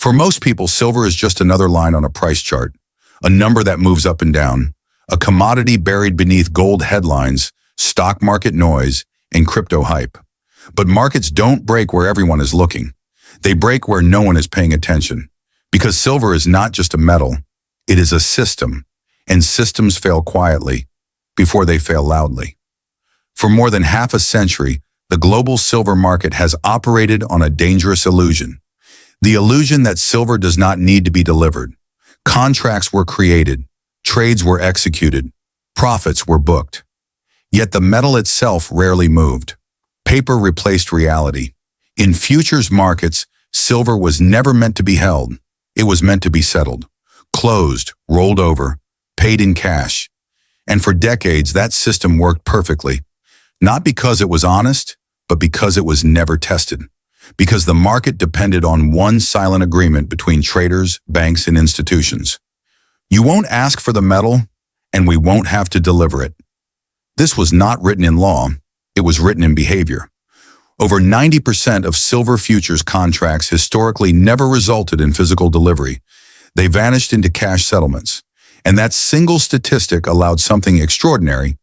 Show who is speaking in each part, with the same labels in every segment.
Speaker 1: For most people, silver is just another line on a price chart, a number that moves up and down, a commodity buried beneath gold headlines, stock market noise, and crypto hype. But markets don't break where everyone is looking. They break where no one is paying attention. Because silver is not just a metal, it is a system, and systems fail quietly before they fail loudly. For more than half a century, the global silver market has operated on a dangerous illusion. The illusion that silver does not need to be delivered. Contracts were created, trades were executed, profits were booked. Yet the metal itself rarely moved. Paper replaced reality. In futures markets, silver was never meant to be held. It was meant to be settled, closed, rolled over, paid in cash. And for decades, that system worked perfectly. Not because it was honest, but because it was never tested. Because the market depended on one silent agreement between traders, banks, and institutions. You won't ask for the metal, and we won't have to deliver it. This was not written in law, it was written in behavior. Over 90% of silver futures contracts historically never resulted in physical delivery. They vanished into cash settlements. And that single statistic allowed something extraordinary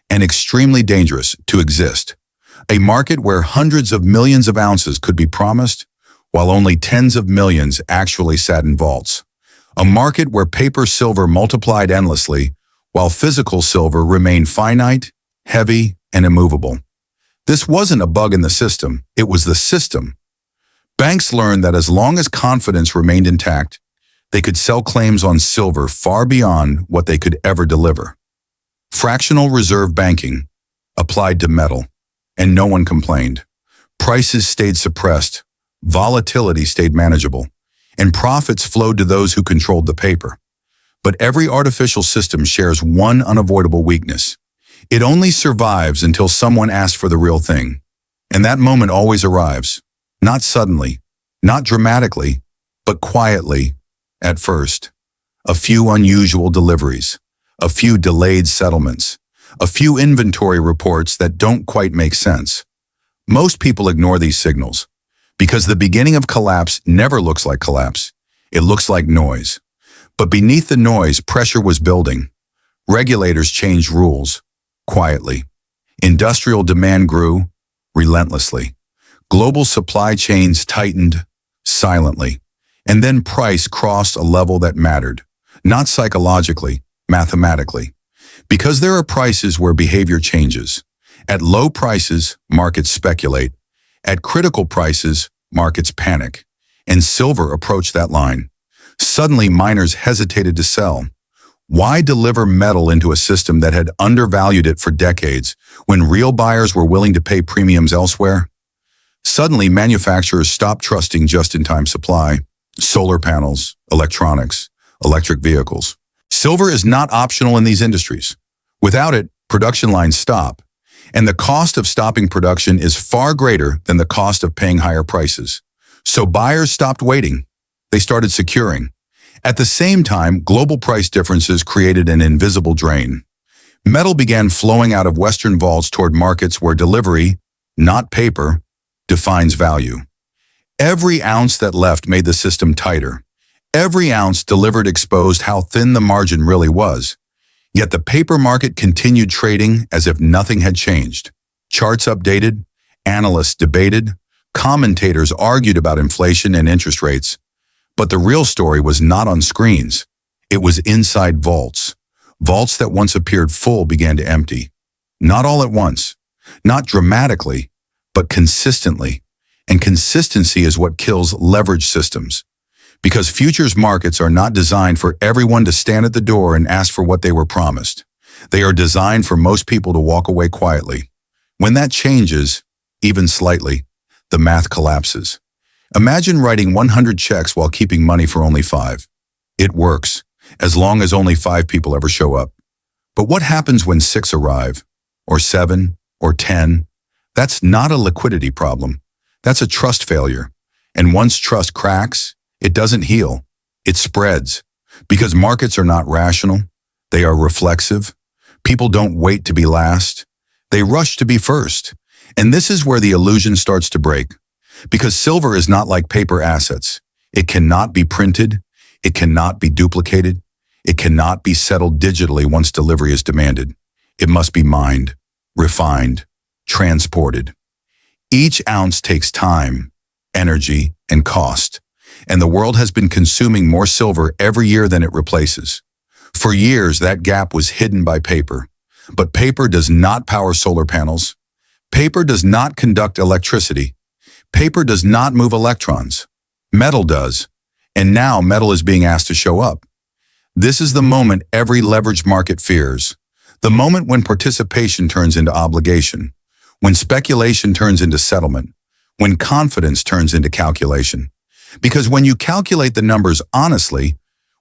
Speaker 1: and extremely dangerous to exist. A market where hundreds of millions of ounces could be promised, while only tens of millions actually sat in vaults. A market where paper silver multiplied endlessly, while physical silver remained finite, heavy, and immovable. This wasn't a bug in the system, it was the system. Banks learned that as long as confidence remained intact, they could sell claims on silver far beyond what they could ever deliver. Fractional reserve banking applied to metal, and no one complained. Prices stayed suppressed, volatility stayed manageable, and profits flowed to those who controlled the paper. But every artificial system shares one unavoidable weakness. It only survives until someone asks for the real thing. And that moment always arrives. Not suddenly, not dramatically, but quietly, at first. A few unusual deliveries, a few delayed settlements, a few inventory reports that don't quite make sense. Most people ignore these signals because the beginning of collapse never looks like collapse. It looks like noise. But beneath the noise, pressure was building. Regulators changed rules, quietly. Industrial demand grew, relentlessly. Global supply chains tightened, silently. And then price crossed a level that mattered, not psychologically, mathematically. Because there are prices where behavior changes. At low prices, markets speculate. At critical prices, markets panic. And silver approached that line. Suddenly, miners hesitated to sell. Why deliver metal into a system that had undervalued it for decades when real buyers were willing to pay premiums elsewhere? Suddenly, manufacturers stopped trusting just-in-time supply. Solar panels, electronics, electric vehicles. Silver is not optional in these industries. Without it, production lines stop. And the cost of stopping production is far greater than the cost of paying higher prices. So buyers stopped waiting. They started securing. At the same time, global price differences created an invisible drain. Metal began flowing out of Western vaults toward markets where delivery, not paper, defines value. Every ounce that left made the system tighter. Every ounce delivered exposed how thin the margin really was. Yet the paper market continued trading as if nothing had changed. Charts updated, analysts debated, commentators argued about inflation and interest rates. But the real story was not on screens. It was inside vaults. Vaults that once appeared full began to empty. Not all at once, not dramatically, but consistently. And consistency is what kills leverage systems. Because futures markets are not designed for everyone to stand at the door and ask for what they were promised. They are designed for most people to walk away quietly. When that changes, even slightly, the math collapses. Imagine writing 100 checks while keeping money for only 5. It works, as long as only 5 people ever show up. But what happens when 6 arrive, or 7, or 10? That's not a liquidity problem. That's a trust failure. And once trust cracks, it doesn't heal. It spreads. Because markets are not rational. They are reflexive. People don't wait to be last. They rush to be first. And this is where the illusion starts to break. Because silver is not like paper assets. It cannot be printed. It cannot be duplicated. It cannot be settled digitally once delivery is demanded. It must be mined, refined, transported. Each ounce takes time, energy, and cost, and the world has been consuming more silver every year than it replaces. For years, that gap was hidden by paper. But paper does not power solar panels. Paper does not conduct electricity. Paper does not move electrons. Metal does. And now metal is being asked to show up. This is the moment every leveraged market fears. The moment when participation turns into obligation. When speculation turns into settlement. When confidence turns into calculation. Because when you calculate the numbers honestly,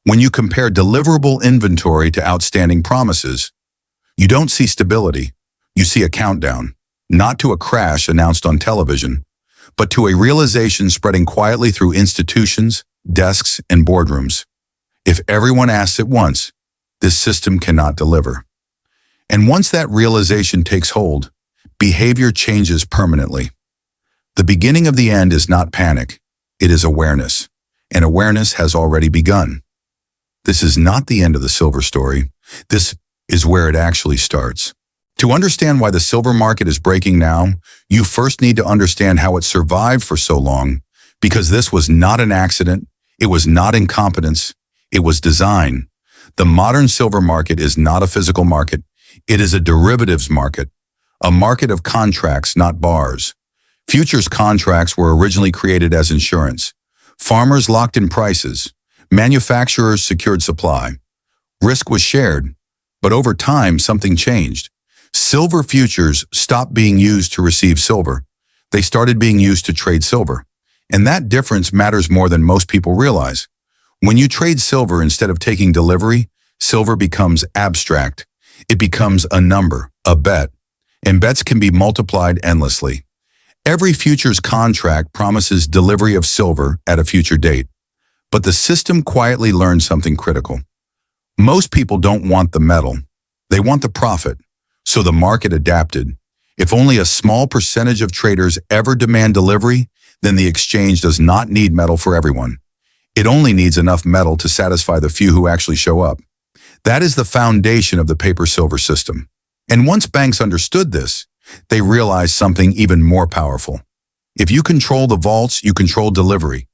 Speaker 1: when you compare deliverable inventory to outstanding promises, you don't see stability. You see a countdown, not to a crash announced on television, but to a realization spreading quietly through institutions, desks, and boardrooms. If everyone asks at once, this system cannot deliver. And once that realization takes hold, behavior changes permanently. The beginning of the end is not panic, it is awareness, and awareness has already begun. This is not the end of the silver story. This is where it actually starts. To understand why the silver market is breaking now, you first need to understand how it survived for so long, because this was not an accident, it was not incompetence, it was design. The modern silver market is not a physical market, it is a derivatives market, a market of contracts, not bars. Futures contracts were originally created as insurance. Farmers locked in prices, manufacturers secured supply. Risk was shared. But over time, something changed. Silver futures stopped being used to receive silver. They started being used to trade silver. And that difference matters more than most people realize. When you trade silver instead of taking delivery, silver becomes abstract. It becomes a number, a bet. And bets can be multiplied endlessly. Every futures contract promises delivery of silver at a future date. But the system quietly learned something critical. Most people don't want the metal. They want the profit. So the market adapted. If only a small percentage of traders ever demand delivery, then the exchange does not need metal for everyone. It only needs enough metal to satisfy the few who actually show up. That is the foundation of the paper-silver system. And once banks understood this, they realized something even more powerful. If you control the vaults, you control delivery.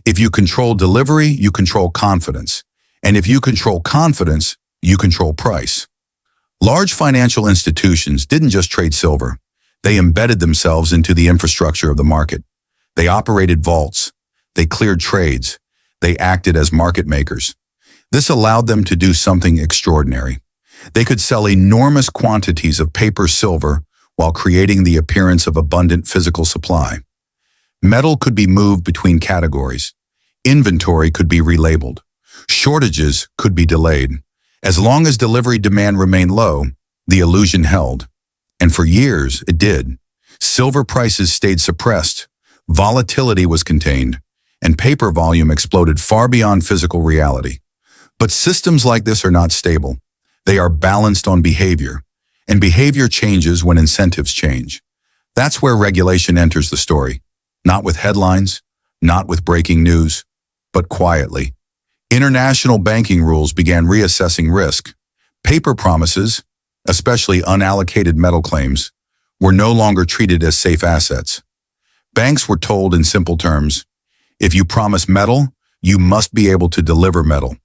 Speaker 1: If you control delivery, you control confidence. And if you control confidence, you control price. Large financial institutions didn't just trade silver. They embedded themselves into the infrastructure of the market. They operated vaults. They cleared trades. They acted as market makers. This allowed them to do something extraordinary. They could sell enormous quantities of paper silver while creating the appearance of abundant physical supply. Metal could be moved between categories. Inventory could be relabeled. Shortages could be delayed. As long as delivery demand remained low, the illusion held. And for years, it did. Silver prices stayed suppressed, volatility was contained, and paper volume exploded far beyond physical reality. But systems like this are not stable. They are balanced on behavior, and behavior changes when incentives change. That's where regulation enters the story. Not with headlines, not with breaking news, but quietly. International banking rules began reassessing risk. Paper promises, especially unallocated metal claims, were no longer treated as safe assets. Banks were told in simple terms, if you promise metal, you must be able to deliver metal.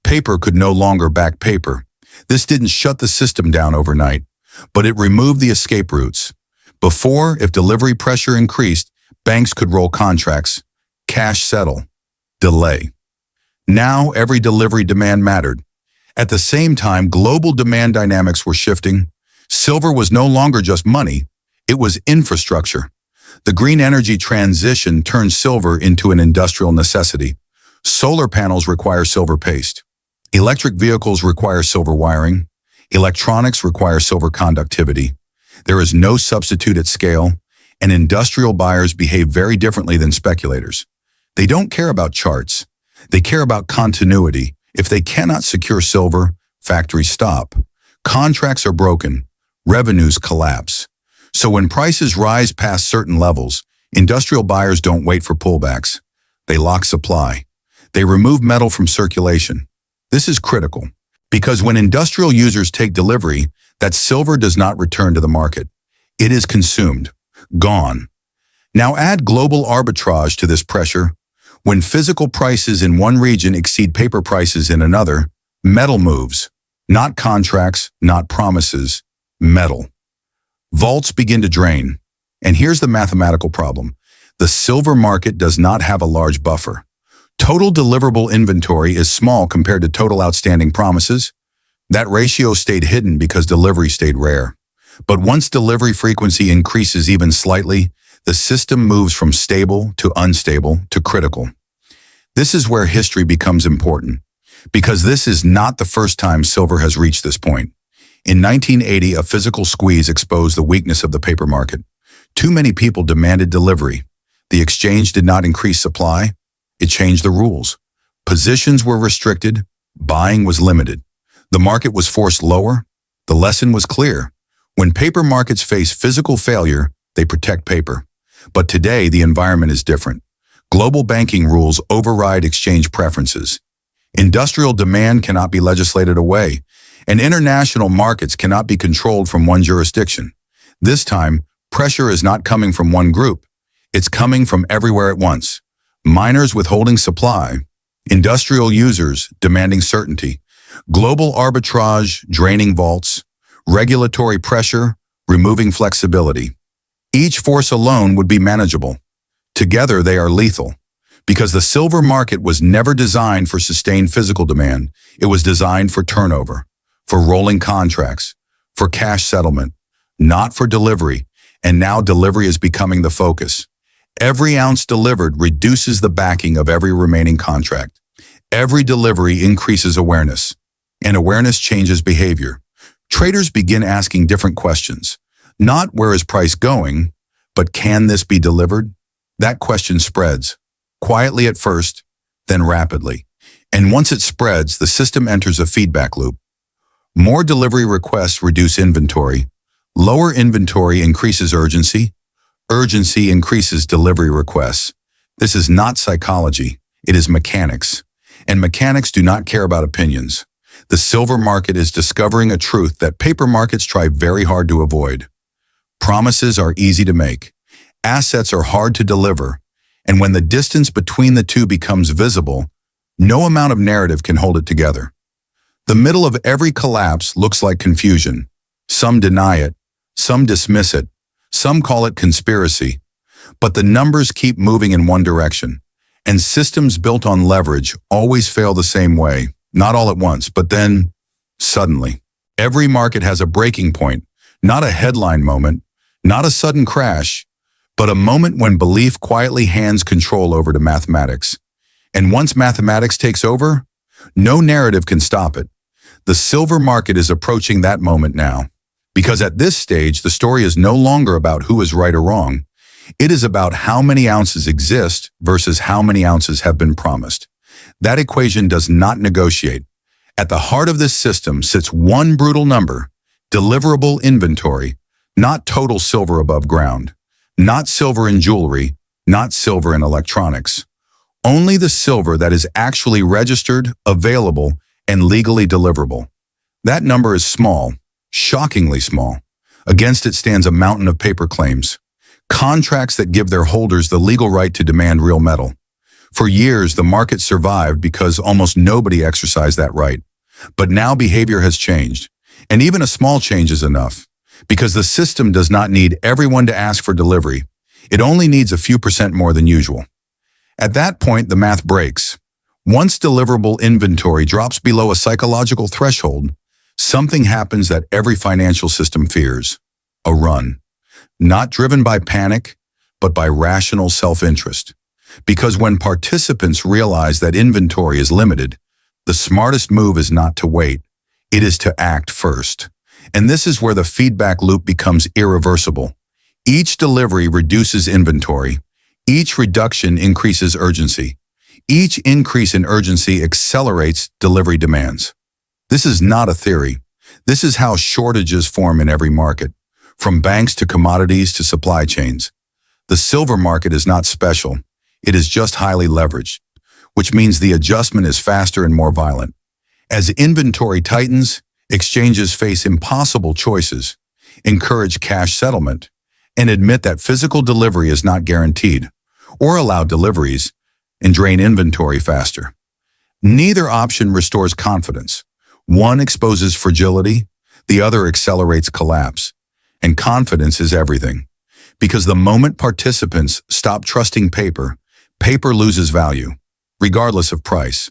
Speaker 1: Paper could no longer back paper. This didn't shut the system down overnight, but it removed the escape routes. Before, if delivery pressure increased, banks could roll contracts, cash settle, delay. Now, every delivery demand mattered. At the same time, global demand dynamics were shifting. Silver was no longer just money, it was infrastructure. The green energy transition turned silver into an industrial necessity. Solar panels require silver paste. Electric vehicles require silver wiring. Electronics require silver conductivity. There is no substitute at scale, and industrial buyers behave very differently than speculators. They don't care about charts. They care about continuity. If they cannot secure silver, factories stop. Contracts are broken. Revenues collapse. So when prices rise past certain levels, industrial buyers don't wait for pullbacks. They lock supply. They remove metal from circulation. This is critical, because when industrial users take delivery, that silver does not return to the market. It is consumed, gone. Now add global arbitrage to this pressure. When physical prices in one region exceed paper prices in another, metal moves. Not contracts, not promises, metal. Vaults begin to drain. And here's the mathematical problem. The silver market does not have a large buffer. Total deliverable inventory is small compared to total outstanding promises. That ratio stayed hidden because delivery stayed rare. But once delivery frequency increases even slightly, the system moves from stable to unstable to critical. This is where history becomes important, because this is not the first time silver has reached this point. In 1980, a physical squeeze exposed the weakness of the paper market. Too many people demanded delivery. The exchange did not increase supply. It changed the rules. Positions were restricted. Buying was limited. The market was forced lower. The lesson was clear. When paper markets face physical failure, they protect paper. But today, the environment is different. Global banking rules override exchange preferences. Industrial demand cannot be legislated away, and international markets cannot be controlled from one jurisdiction. This time, pressure is not coming from one group. It's coming from everywhere at once. Miners withholding supply, industrial users demanding certainty, global arbitrage draining vaults, regulatory pressure removing flexibility. Each force alone would be manageable. Together they are lethal, because the silver market was never designed for sustained physical demand. It was designed for turnover, for rolling contracts, for cash settlement, not for delivery, and now delivery is becoming the focus. Every ounce delivered reduces the backing of every remaining contract. Every delivery increases awareness, and awareness changes behavior. Traders begin asking different questions. Not where is price going, but can this be delivered? That question spreads, quietly at first, then rapidly. And once it spreads, the system enters a feedback loop. More delivery requests reduce inventory. Lower inventory increases urgency. Urgency increases delivery requests. This is not psychology, it is mechanics. And mechanics do not care about opinions. The silver market is discovering a truth that paper markets try very hard to avoid. Promises are easy to make. Assets are hard to deliver. And when the distance between the two becomes visible, no amount of narrative can hold it together. The middle of every collapse looks like confusion. Some deny it, some dismiss it, some call it conspiracy. But the numbers keep moving in one direction. And systems built on leverage always fail the same way. Not all at once, but then, suddenly. Every market has a breaking point, not a headline moment, not a sudden crash, but a moment when belief quietly hands control over to mathematics. And once mathematics takes over, no narrative can stop it. The silver market is approaching that moment now. Because at this stage, the story is no longer about who is right or wrong. It is about how many ounces exist versus how many ounces have been promised. That equation does not negotiate. At the heart of this system sits one brutal number, deliverable inventory, not total silver above ground, not silver in jewelry, not silver in electronics. Only the silver that is actually registered, available, and legally deliverable. That number is small, shockingly small. Against it stands a mountain of paper claims, contracts that give their holders the legal right to demand real metal. For years, the market survived because almost nobody exercised that right. But now behavior has changed, and even a small change is enough, because the system does not need everyone to ask for delivery. It only needs a few percent more than usual. At that point, the math breaks. Once deliverable inventory drops below a psychological threshold, something happens that every financial system fears: a run. Not driven by panic, but by rational self-interest. Because when participants realize that inventory is limited, the smartest move is not to wait. It is to act first. And this is where the feedback loop becomes irreversible. Each delivery reduces inventory. Each reduction increases urgency. Each increase in urgency accelerates delivery demands. This is not a theory. This is how shortages form in every market, from banks to commodities to supply chains. The silver market is not special. It is just highly leveraged, which means the adjustment is faster and more violent. As inventory tightens, exchanges face impossible choices, encourage cash settlement, and admit that physical delivery is not guaranteed, or allow deliveries and drain inventory faster. Neither option restores confidence. One exposes fragility, the other accelerates collapse. And confidence is everything. Because the moment participants stop trusting paper, paper loses value, regardless of price.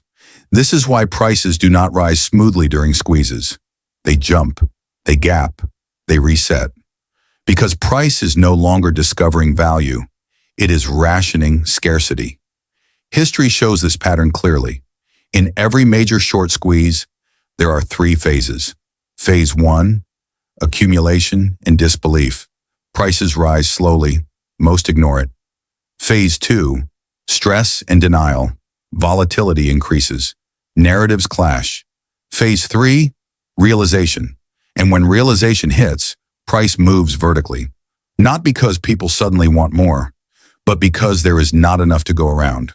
Speaker 1: This is why prices do not rise smoothly during squeezes. They jump, they gap, they reset. Because price is no longer discovering value, it is rationing scarcity. History shows this pattern clearly. In every major short squeeze, there are three phases. Phase 1, accumulation and disbelief. Prices rise slowly, most ignore it. Phase 2, stress and denial. Volatility increases. Narratives clash. Phase 3, realization. And when realization hits, price moves vertically. Not because people suddenly want more, but because there is not enough to go around.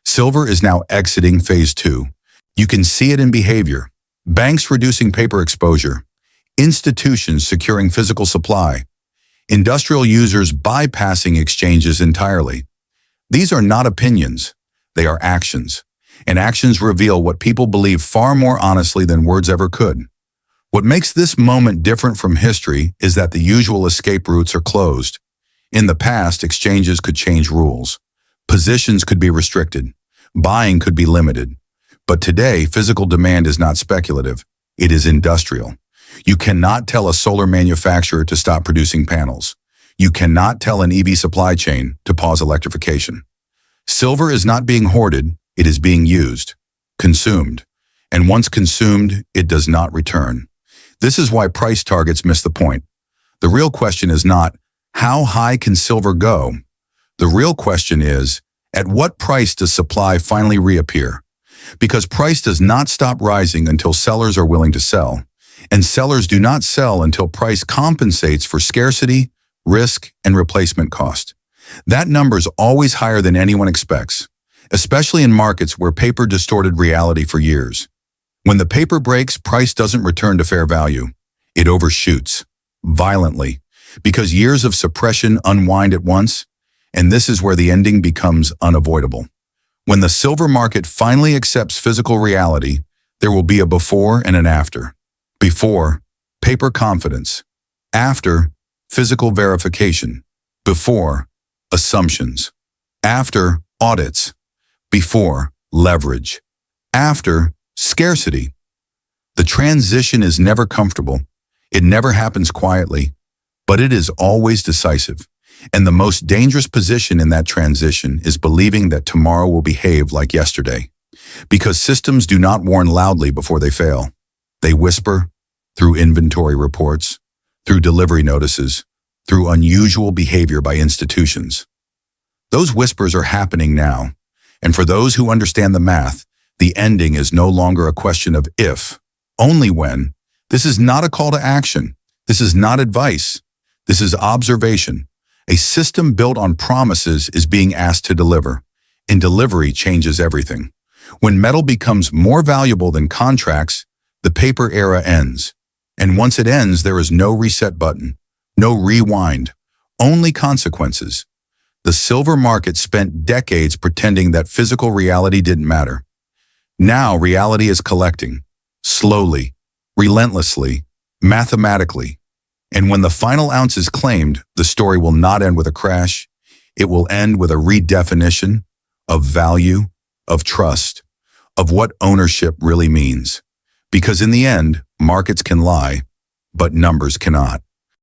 Speaker 1: Silver is now exiting phase 2. You can see it in behavior. Banks reducing paper exposure. Institutions securing physical supply. Industrial users bypassing exchanges entirely. These are not opinions. They are actions. And actions reveal what people believe far more honestly than words ever could. What makes this moment different from history is that the usual escape routes are closed. In the past, exchanges could change rules. Positions could be restricted. Buying could be limited. But today, physical demand is not speculative. It is industrial. You cannot tell a solar manufacturer to stop producing panels. You cannot tell an EV supply chain to pause electrification. Silver is not being hoarded, it is being used, consumed. And once consumed, it does not return. This is why price targets miss the point. The real question is not, how high can silver go? The real question is, at what price does supply finally reappear? Because price does not stop rising until sellers are willing to sell, and sellers do not sell until price compensates for scarcity, risk, and replacement cost. That number is always higher than anyone expects, especially in markets where paper distorted reality for years. When the paper breaks, price doesn't return to fair value. It overshoots, violently, because years of suppression unwind at once, and this is where the ending becomes unavoidable. When the silver market finally accepts physical reality, there will be a before and an after. Before, paper confidence. After, physical verification. Before, assumptions. After, audits. Before, leverage. After, scarcity. The transition is never comfortable. It never happens quietly, but it is always decisive. And the most dangerous position in that transition is believing that tomorrow will behave like yesterday. Because systems do not warn loudly before they fail. They whisper through inventory reports, through delivery notices, through unusual behavior by institutions. Those whispers are happening now. And for those who understand the math, the ending is no longer a question of if, only when. This is not a call to action. This is not advice. This is observation. A system built on promises is being asked to deliver, and delivery changes everything. When metal becomes more valuable than contracts, the paper era ends. And once it ends, there is no reset button, no rewind, only consequences. The silver market spent decades pretending that physical reality didn't matter. Now reality is collecting, slowly, relentlessly, mathematically. And when the final ounce is claimed, the story will not end with a crash. It will end with a redefinition of value, of trust, of what ownership really means. Because in the end, markets can lie, but numbers cannot.